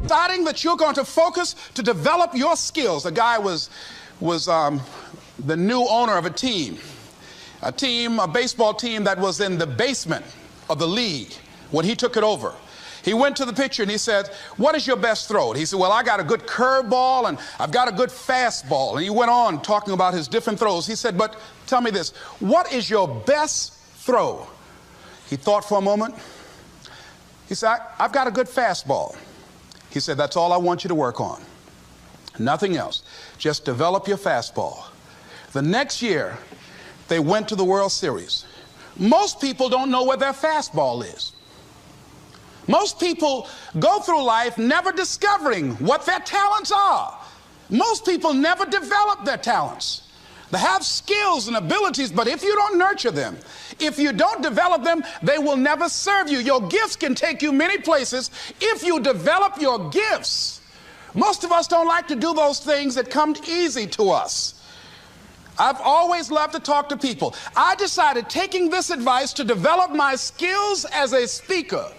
deciding that you're going to focus to develop your skills. The guy was the new owner of a baseball team that was in the basement of the league when he took it over. He went to the pitcher and he said, "What is your best throw?" And he said, "Well, I got a good curveball and I've got a good fastball." And he went on talking about his different throws. He said, "But tell me this, what is your best throw?" He thought for a moment. He said, "I've got a good fastball." He said, "That's all I want you to work on. Nothing else. Just develop your fastball." The next year, they went to the World Series. Most people don't know where their fastball is. Most people go through life never discovering what their talents are. Most people never develop their talents. They have skills and abilities, but if you don't nurture them, if you don't develop them, they will never serve you. Your gifts can take you many places if you develop your gifts. Most of us don't like to do those things that come easy to us. I've always loved to talk to people. I decided, taking this advice, to develop my skills as a speaker.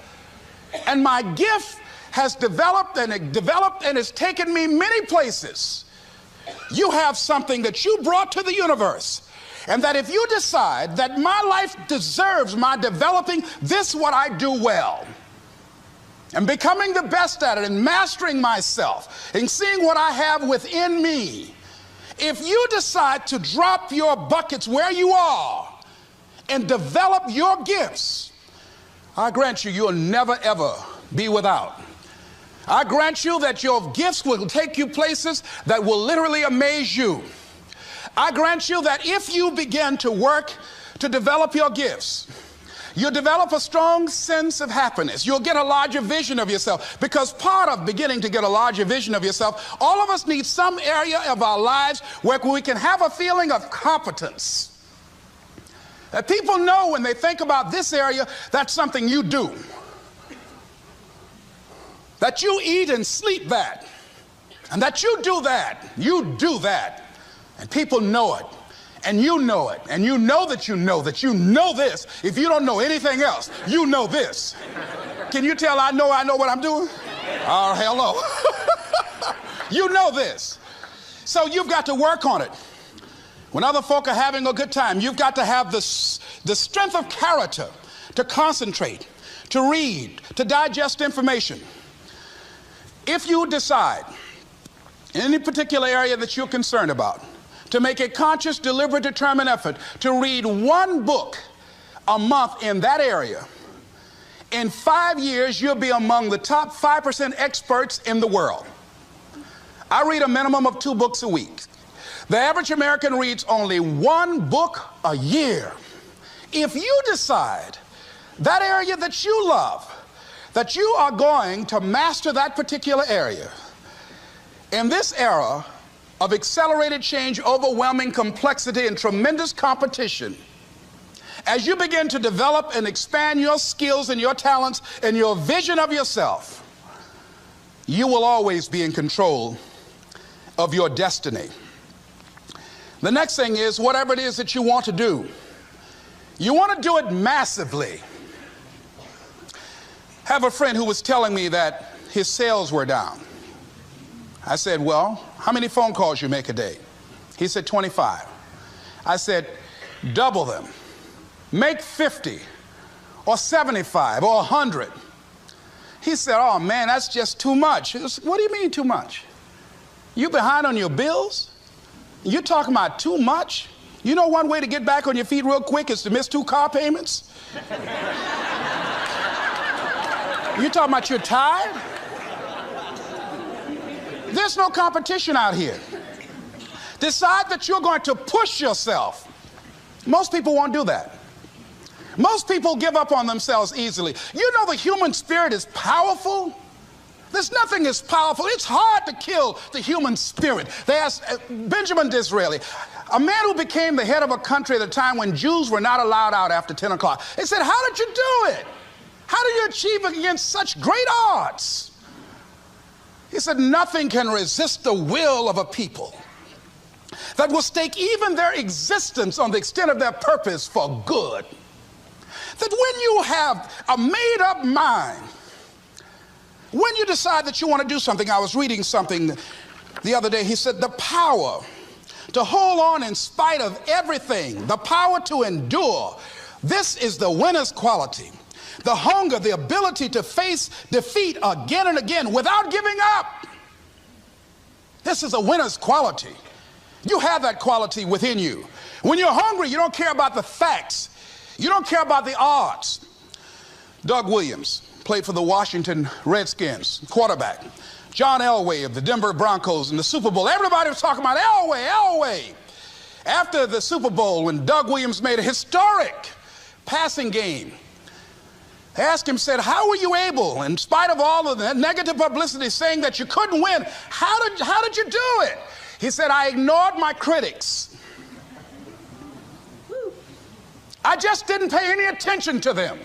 And my gift has developed and it's taken me many places. You have something that you brought to the universe. And that if you decide that my life deserves my developing this, what I do well, and becoming the best at it and mastering myself and seeing what I have within me, if you decide to drop your buckets where you are and develop your gifts, I grant you, you'll never ever be without. I grant you that your gifts will take you places that will literally amaze you. I grant you that if you begin to work to develop your gifts, you'll develop a strong sense of happiness. You'll get a larger vision of yourself, because part of beginning to get a larger vision of yourself, all of us need some area of our lives where we can have a feeling of competence. That people know when they think about this area, that's something you do. That you eat and sleep that. And that you do that. You do that. And people know it. And you know it. And you know that you know this. If you don't know anything else, you know this. Can you tell I know what I'm doing? Oh, hell no. You know this. So you've got to work on it. When other folk are having a good time, you've got to have the strength of character to concentrate, to read, to digest information. If you decide in any particular area that you're concerned about to make a conscious, deliberate, determined effort to read one book a month in that area, in 5 years, you'll be among the top 5% experts in the world. I read a minimum of 2 books a week. The average American reads only 1 book a year. If you decide that area that you love, that you are going to master that particular area, in this era of accelerated change, overwhelming complexity, and tremendous competition, as you begin to develop and expand your skills and your talents and your vision of yourself, you will always be in control of your destiny. The next thing is, whatever it is that you want to do, you want to do it massively. I have a friend who was telling me that his sales were down. I said, "Well, how many phone calls you make a day?" He said, 25. I said, "Double them. Make 50 or 75 or 100. He said, "Oh man, that's just too much." I said, "What do you mean too much? You behind on your bills? You're talking about too much? You know one way to get back on your feet real quick is to miss 2 car payments? You talking about you're tired? There's no competition out here. Decide that you're going to push yourself. Most people won't do that. Most people give up on themselves easily. You know the human spirit is powerful. There's nothing as powerful. It's hard to kill the human spirit. They asked Benjamin Disraeli, a man who became the head of a country at a time when Jews were not allowed out after 10 o'clock. They said, "How did you do it? How do you achieve it against such great odds?" He said, "Nothing can resist the will of a people that will stake even their existence on the extent of their purpose for good. That when you have a made-up mind When you decide that you want to do something, I was reading something the other day. He said, the power to hold on in spite of everything, the power to endure, this is the winner's quality. The hunger, the ability to face defeat again and again without giving up. This is a winner's quality. You have that quality within you. When you're hungry, you don't care about the facts. You don't care about the odds. Doug Williams played for the Washington Redskins, quarterback. John Elway of the Denver Broncos in the Super Bowl. Everybody was talking about Elway. After the Super Bowl, when Doug Williams made a historic passing game, they asked him, said, how were you able, in spite of all of the negative publicity saying that you couldn't win, how did you do it? He said, I ignored my critics. I just didn't pay any attention to them.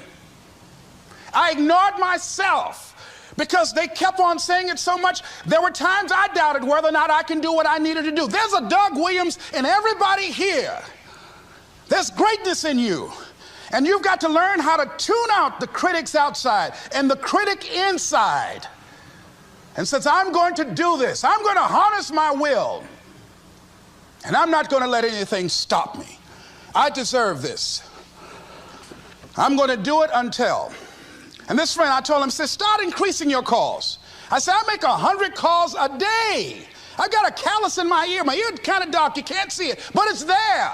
I ignored myself because they kept on saying it so much. There were times I doubted whether or not I can do what I needed to do. There's a Doug Williams in everybody here. There's greatness in you. And you've got to learn how to tune out the critics outside and the critic inside. And since I'm going to do this, I'm going to harness my will. And I'm not going to let anything stop me. I deserve this. I'm going to do it until. And this friend, I told him, said, start increasing your calls. I said, I make 100 calls a day. I got a callus in my ear. My ear kind of dark. You can't see it, but it's there.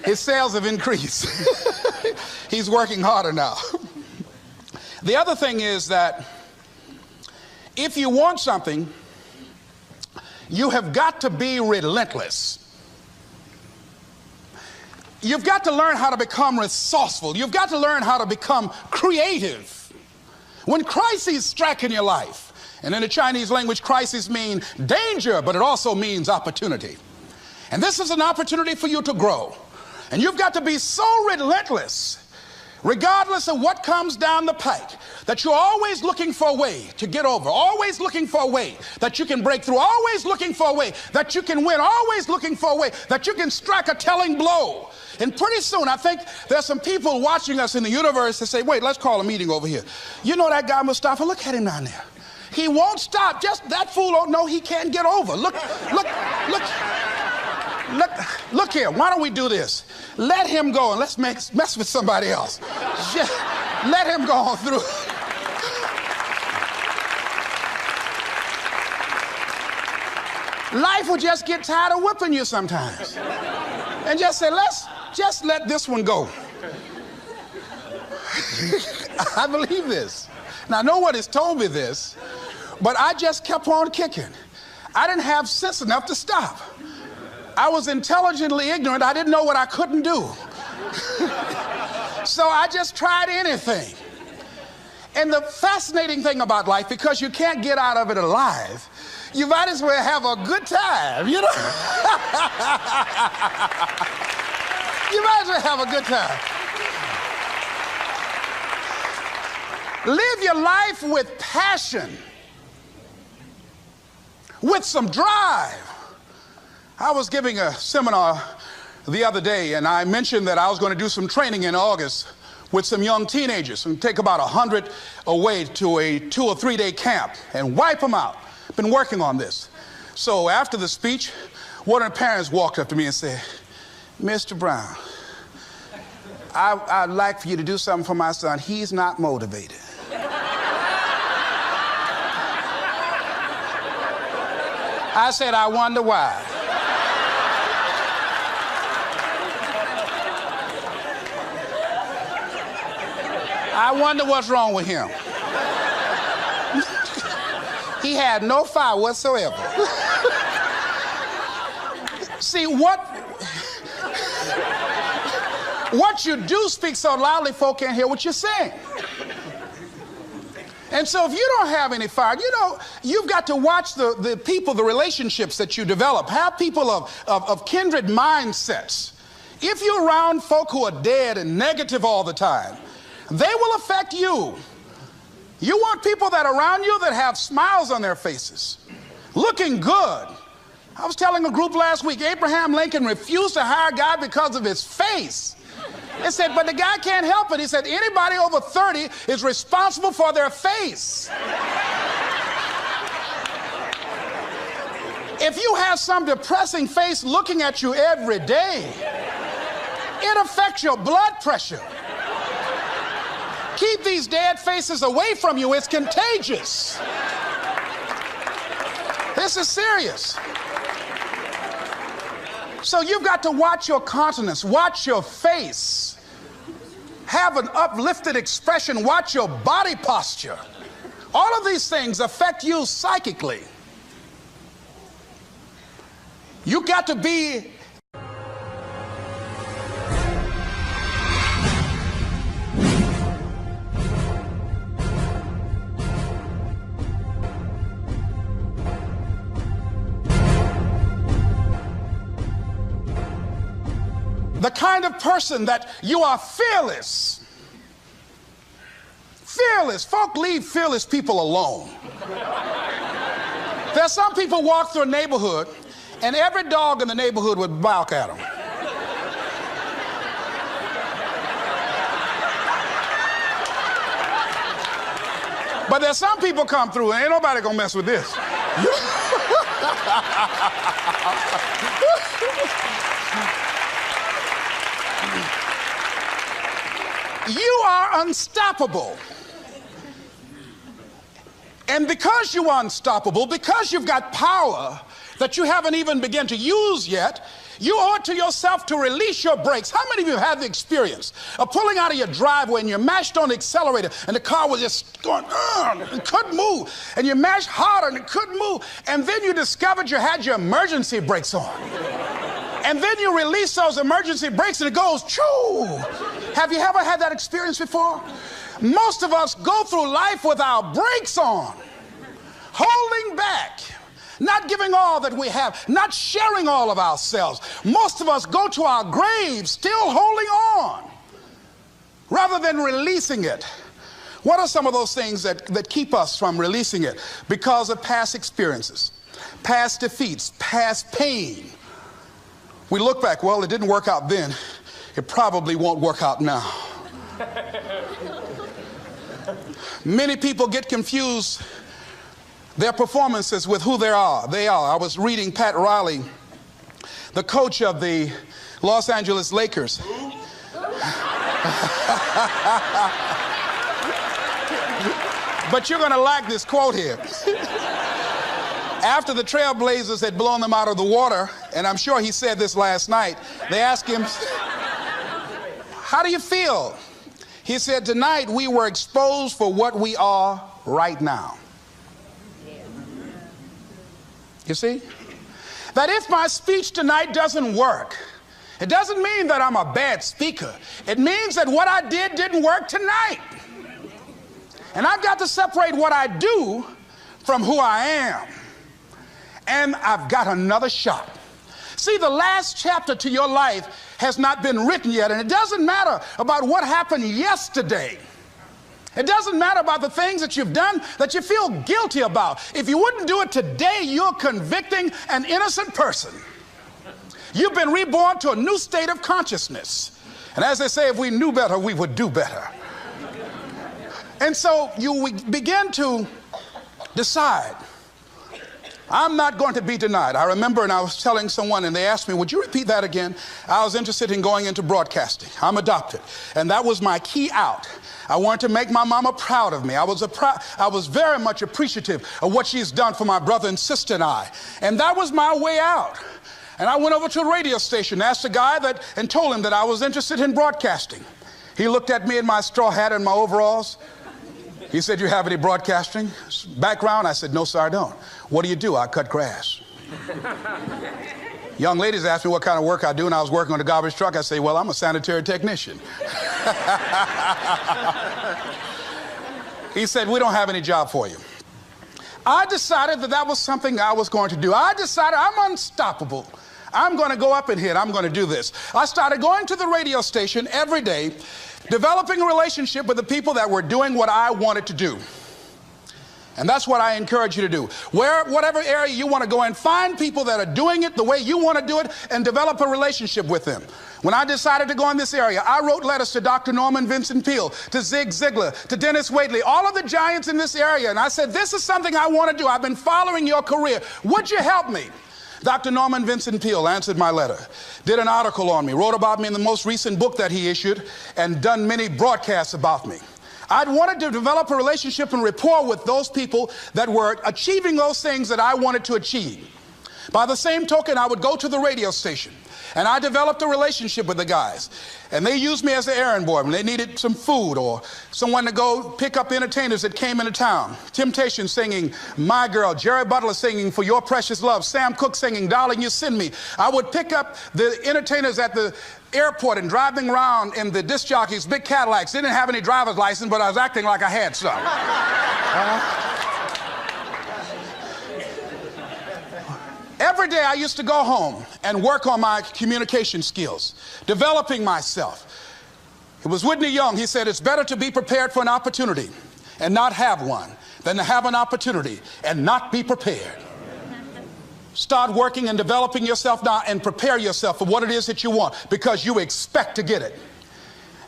His sales have increased. He's working harder now. The other thing is that if you want something, you have got to be relentless. You've got to learn how to become resourceful. You've got to learn how to become creative. When crises strike in your life, and in the Chinese language, crises mean danger, but it also means opportunity. And this is an opportunity for you to grow. And you've got to be so relentless, regardless of what comes down the pike, that you're always looking for a way to get over, always looking for a way that you can break through, always looking for a way that you can win, always looking for a way that you can strike a telling blow. And pretty soon, I think there's some people watching us in the universe that say, wait, let's call a meeting over here. You know that guy Mustafa? Look at him down there. He won't stop. Just that fool don't know he can't get over. Look here. Why don't we do this? Let him go and let's mess with somebody else. Just let him go on through. Life will just get tired of whipping you sometimes. And just say, let's just let this one go. I believe this. Now, no one has told me this, but I just kept on kicking. I didn't have sense enough to stop. I was intelligently ignorant. I didn't know what I couldn't do. So I just tried anything. And the fascinating thing about life, because you can't get out of it alive, you might as well have a good time, you know? You might as well have a good time. Live your life with passion, with some drive. I was giving a seminar the other day, and I mentioned that I was going to do some training in August with some young teenagers and take about 100 away to a 2 or 3 day camp and wipe them out. Been working on this. So after the speech, one of the parents walked up to me and said, Mr. Brown, I'd like for you to do something for my son. He's not motivated. I said, I wonder why. I wonder what's wrong with him. He had no fire whatsoever. See, what you do speaks so loudly folk can't hear what you're saying. And so if you don't have any fire, you know, you've got to watch the people, the relationships that you develop. Have people of kindred mindsets. If you're around folk who are dead and negative all the time, they will affect you. You want people that are around you that have smiles on their faces, looking good. I was telling a group last week, Abraham Lincoln refused to hire a guy because of his face. They said, but the guy can't help it. He said, anybody over 30 is responsible for their face. If you have some depressing face looking at you every day, it affects your blood pressure. Keep these dead faces away from you. It's contagious. This is serious. So you've got to watch your countenance, watch your face, have an uplifted expression, watch your body posture. All of these things affect you psychically. You got to be the kind of person that you are fearless. Fearless. Folk leave fearless people alone. There's some people walk through a neighborhood and every dog in the neighborhood would bark at them. But there's some people come through and ain't nobody gonna mess with this. You are unstoppable. And because you are unstoppable, because you've got power that you haven't even begun to use yet, you owe it to yourself to release your brakes. How many of you have the experience of pulling out of your driveway and you mashed on the accelerator and the car was just going, it couldn't move, and you mashed harder and it couldn't move, and then you discovered you had your emergency brakes on. And then you release those emergency brakes and it goes, choo! Have you ever had that experience before? Most of us go through life with our brakes on, holding back, not giving all that we have, not sharing all of ourselves. Most of us go to our graves still holding on rather than releasing it. What are some of those things that keep us from releasing it? Because of past experiences, past defeats, past pain. We look back, well, it didn't work out then. It probably won't work out now. Many people get confused their performances with who they are. I was reading Pat Riley, the coach of the Los Angeles Lakers. But you're going to like this quote here. After the Trailblazers had blown them out of the water, and I'm sure he said this last night, they asked him, how do you feel? He said, tonight we were exposed for what we are right now. You see? That if my speech tonight doesn't work, it doesn't mean that I'm a bad speaker. It means that what I did didn't work tonight. And I've got to separate what I do from who I am. And I've got another shot. See, the last chapter to your life has not been written yet, and it doesn't matter about what happened yesterday. It doesn't matter about the things that you've done that you feel guilty about. If you wouldn't do it today, you're convicting an innocent person. You've been reborn to a new state of consciousness. And as they say, if we knew better, we would do better. And so you begin to decide, I'm not going to be denied. I remember, and I was telling someone, and they asked me, would you repeat that again? I was interested in going into broadcasting. I'm adopted. And that was my key out. I wanted to make my mama proud of me. I was very much appreciative of what she's done for my brother and sister and I. And that was my way out. And I went over to a radio station, asked a guy and told him that I was interested in broadcasting. He looked at me in my straw hat and my overalls. He said, you have any broadcasting background? I said, no, sir, I don't. What do you do? I cut grass. Young ladies asked me what kind of work I do, and I was working on a garbage truck. I say, well, I'm a sanitary technician. He said, we don't have any job for you. I decided that was something I was going to do. I decided I'm unstoppable. I'm going to go up in here and I'm going to do this. I started going to the radio station every day, developing a relationship with the people that were doing what I wanted to do. And that's what I encourage you to do. Whatever area you want to go in, find people that are doing it the way you want to do it and develop a relationship with them. When I decided to go in this area, I wrote letters to Dr. Norman Vincent Peale, to Zig Ziglar, to Dennis Waitley, all of the giants in this area. And I said, this is something I want to do. I've been following your career. Would you help me? Dr. Norman Vincent Peale answered my letter, did an article on me, wrote about me in the most recent book that he issued, and done many broadcasts about me. I'd wanted to develop a relationship and rapport with those people that were achieving those things that I wanted to achieve. By the same token, I would go to the radio station, and I developed a relationship with the guys. And they used me as an errand boy when they needed some food or someone to go pick up entertainers that came into town. Temptation singing My Girl, Jerry Butler singing For Your Precious Love, Sam Cooke singing Darling You Send Me. I would pick up the entertainers at the airport and drive them around in the disc jockeys, big Cadillacs. They didn't have any driver's license, but I was acting like I had some. Every day I used to go home and work on my communication skills, developing myself. It was Whitney Young. He said, it's better to be prepared for an opportunity and not have one than to have an opportunity and not be prepared. Start working and developing yourself now and prepare yourself for what it is that you want, because you expect to get it.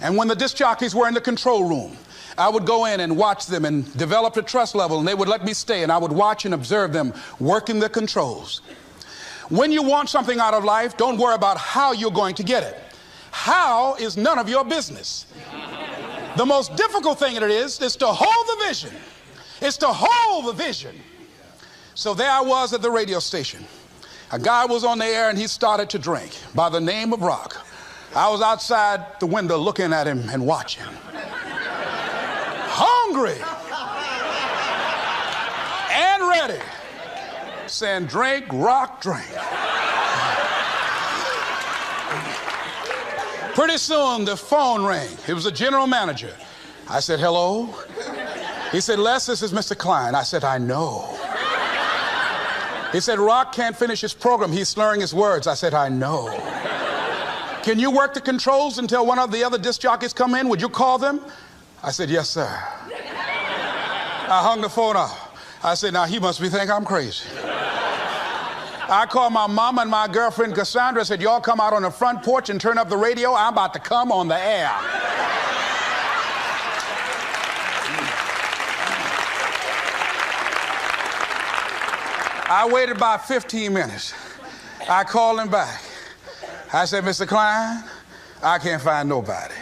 And when the disc jockeys were in the control room, I would go in and watch them and develop a trust level, and they would let me stay, and I would watch and observe them working the controls. When you want something out of life, don't worry about how you're going to get it. How is none of your business. The most difficult thing it is to hold the vision. It's to hold the vision. So there I was at the radio station. A guy was on the air and he started to drink by the name of Rock. I was outside the window looking at him and watching. Hungry and ready, saying, drink, Rock, drink. Pretty soon the phone rang. It was the general manager. I said, hello? He said, Les, this is Mr. Klein. I said, I know. He said, Rock can't finish his program. He's slurring his words. I said, I know. Can you work the controls until one of the other disc jockeys come in? Would you call them? I said, yes, sir. I hung the phone up. I said, now he must be thinking I'm crazy. I called my mama and my girlfriend Cassandra. I said, y'all come out on the front porch and turn up the radio. I'm about to come on the air. I waited about 15 minutes. I called him back. I said, Mr. Klein, I can't find nobody.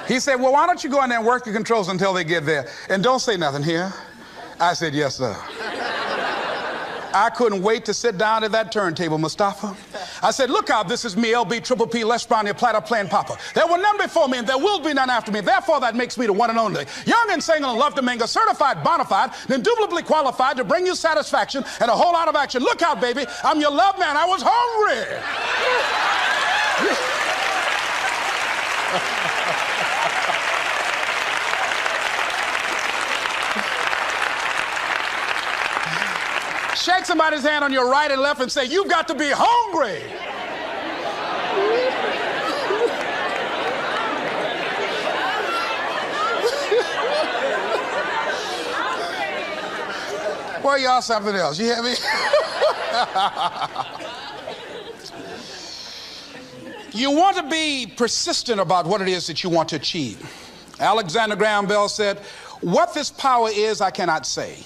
He said, well, why don't you go in there and work the controls until they get there? And don't say nothing here. I said, yes, sir. I couldn't wait to sit down at that turntable, Mustafa. I said, look out, this is me, LB, Triple P, Les Brown, your platter playing Papa. There were none before me, and there will be none after me. Therefore, that makes me the one and only. Young and single and love to mingle, certified, bona fide, and indubitably qualified to bring you satisfaction and a whole lot of action. Look out, baby, I'm your love man. I was hungry. Shake somebody's hand on your right and left and say, you've got to be hungry. Boy, y'all something else. You hear me? You want to be persistent about what it is that you want to achieve. Alexander Graham Bell said, what this power is, I cannot say.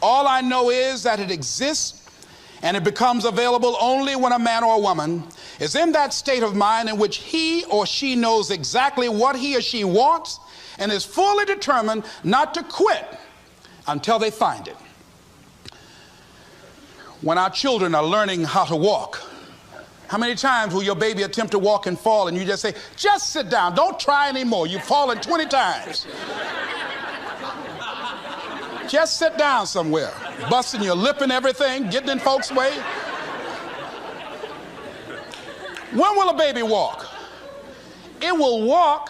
All I know is that it exists, and it becomes available only when a man or a woman is in that state of mind in which he or she knows exactly what he or she wants and is fully determined not to quit until they find it. When our children are learning how to walk, how many times will your baby attempt to walk and fall and you just say, just sit down, don't try anymore, you've fallen 20 times. Just sit down somewhere, busting your lip and everything, getting in folks' way. When will a baby walk? It will walk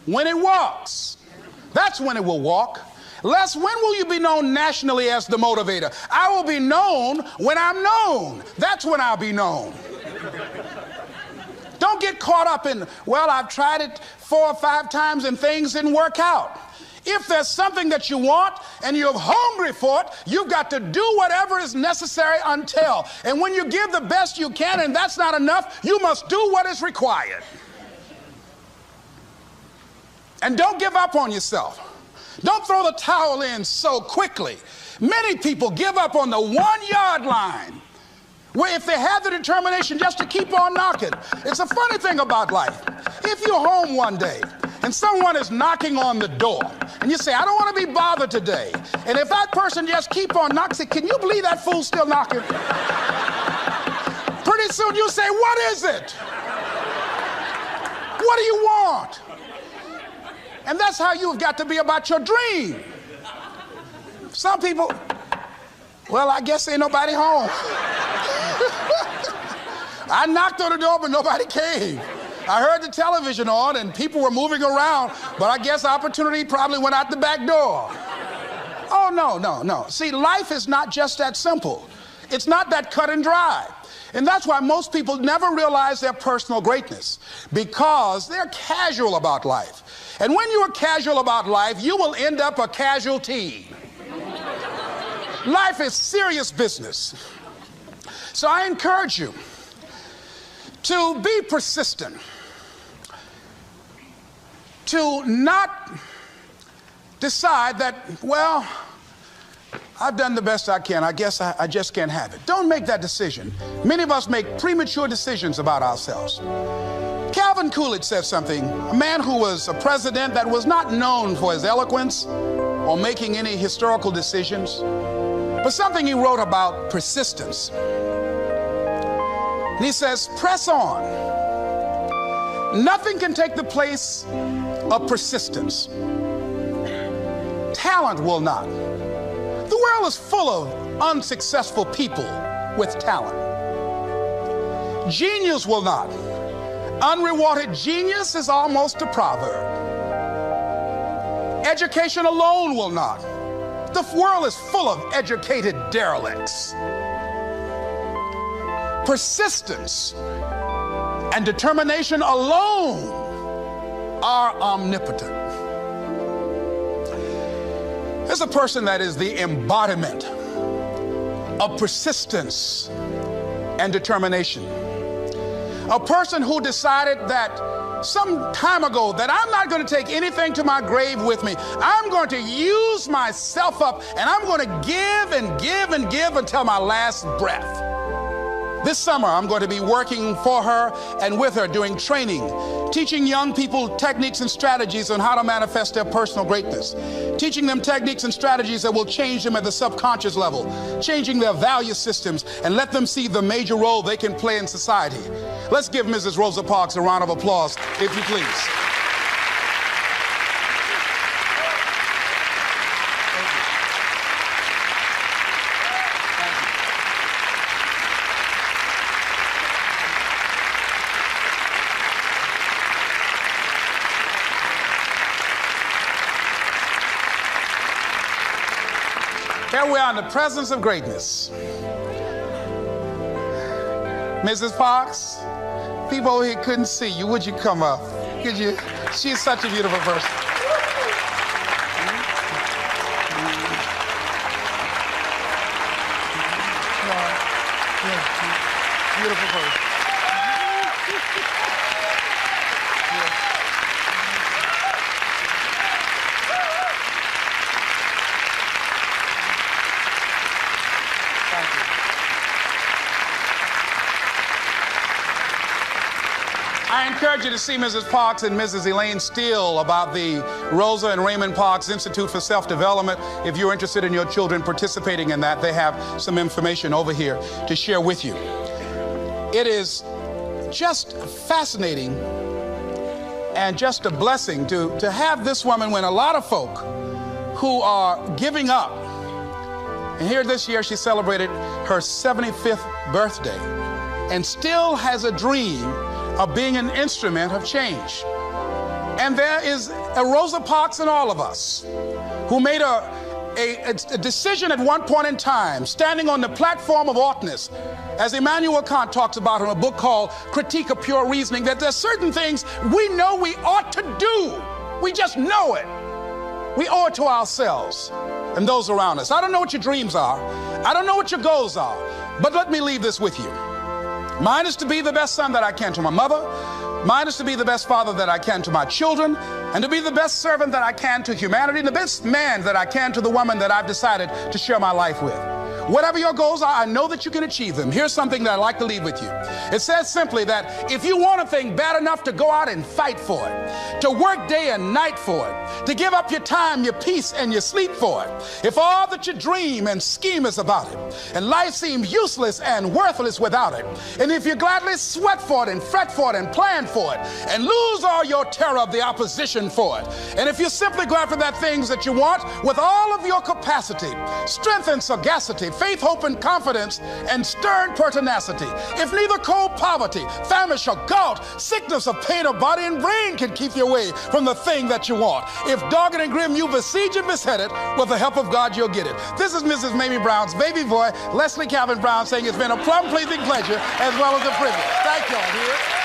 when it walks. That's when it will walk. Les, when will you be known nationally as the motivator? I will be known when I'm known. That's when I'll be known. Don't get caught up in, well, I've tried it 4 or 5 times and things didn't work out. If there's something that you want and you're hungry for it, you've got to do whatever is necessary until. And when you give the best you can and that's not enough, you must do what is required. And don't give up on yourself. Don't throw the towel in so quickly. Many people give up on the 1-yard line, where if they have the determination just to keep on knocking. It's a funny thing about life. If you're home one day and someone is knocking on the door and you say, I don't want to be bothered today. And if that person just keep on knocking, say, can you believe that fool's still knocking? Pretty soon you say, what is it? What do you want? And that's how you've got to be about your dream. Some people, well, I guess ain't nobody home. I knocked on the door, but nobody came. I heard the television on and people were moving around, but I guess opportunity probably went out the back door. Oh, no. See, life is not just that simple. It's not that cut and dry. And that's why most people never realize their personal greatness, because they're casual about life. And when you are casual about life, you will end up a casualty. Life is serious business. So I encourage you to be persistent, to not decide that, well, I've done the best I can. I guess I just can't have it. Don't make that decision. Many of us make premature decisions about ourselves. Calvin Coolidge said something, a man who was a president that was not known for his eloquence or making any historical decisions, but something he wrote about persistence. And he says, press on. Nothing can take the place of persistence. Talent will not. The world is full of unsuccessful people with talent. Genius will not. Unrewarded genius is almost a proverb. Education alone will not. The world is full of educated derelicts. Persistence and determination alone are omnipotent. There's a person that is the embodiment of persistence and determination. A person who decided that some time ago that I'm not going to take anything to my grave with me. I'm going to use myself up and I'm going to give and give and give until my last breath. This summer, I'm going to be working for her and with her doing training, teaching young people techniques and strategies on how to manifest their personal greatness, teaching them techniques and strategies that will change them at the subconscious level, changing their value systems, and let them see the major role they can play in society. Let's give Mrs. Rosa Parks a round of applause, if you please. Here we are in the presence of greatness. Mrs. Parks, people over here couldn't see you. Would you come up? Could you? She's such a beautiful person. Beautiful person. I encourage you to see Mrs. Parks and Mrs. Elaine Steele about the Rosa and Raymond Parks Institute for Self-Development. If you're interested in your children participating in that, they have some information over here to share with you. It is just fascinating and just a blessing to have this woman when a lot of folk who are giving up. And here this year she celebrated her 75th birthday and still has a dream of being an instrument of change. And there is a Rosa Parks in all of us who made a decision at one point in time, standing on the platform of oughtness, as Immanuel Kant talks about in a book called Critique of Pure Reasoning, that there's certain things we know we ought to do. We just know it. We owe it to ourselves and those around us. I don't know what your dreams are. I don't know what your goals are. But let me leave this with you. Mine is to be the best son that I can to my mother. Mine is to be the best father that I can to my children, and to be the best servant that I can to humanity, and the best man that I can to the woman that I've decided to share my life with. Whatever your goals are, I know that you can achieve them. Here's something that I'd like to leave with you. It says simply that if you want a thing bad enough to go out and fight for it, to work day and night for it, to give up your time, your peace, and your sleep for it, if all that you dream and scheme is about it, and life seems useless and worthless without it, and if you gladly sweat for it and fret for it and plan for it, and lose all your terror of the opposition for it, and if you simply go after that things that you want with all of your capacity, strength and sagacity, faith, hope, and confidence, and stern pertinacity, if neither cold poverty, famish, or gout, sickness, or pain of body and brain can keep you away from the thing that you want, if dogged and grim you besiege and beset it, with the help of God you'll get it. This is Mrs. Mamie Brown's baby boy, Leslie Calvin Brown, saying it's been a plumb pleasing pleasure as well as a privilege. Thank y'all.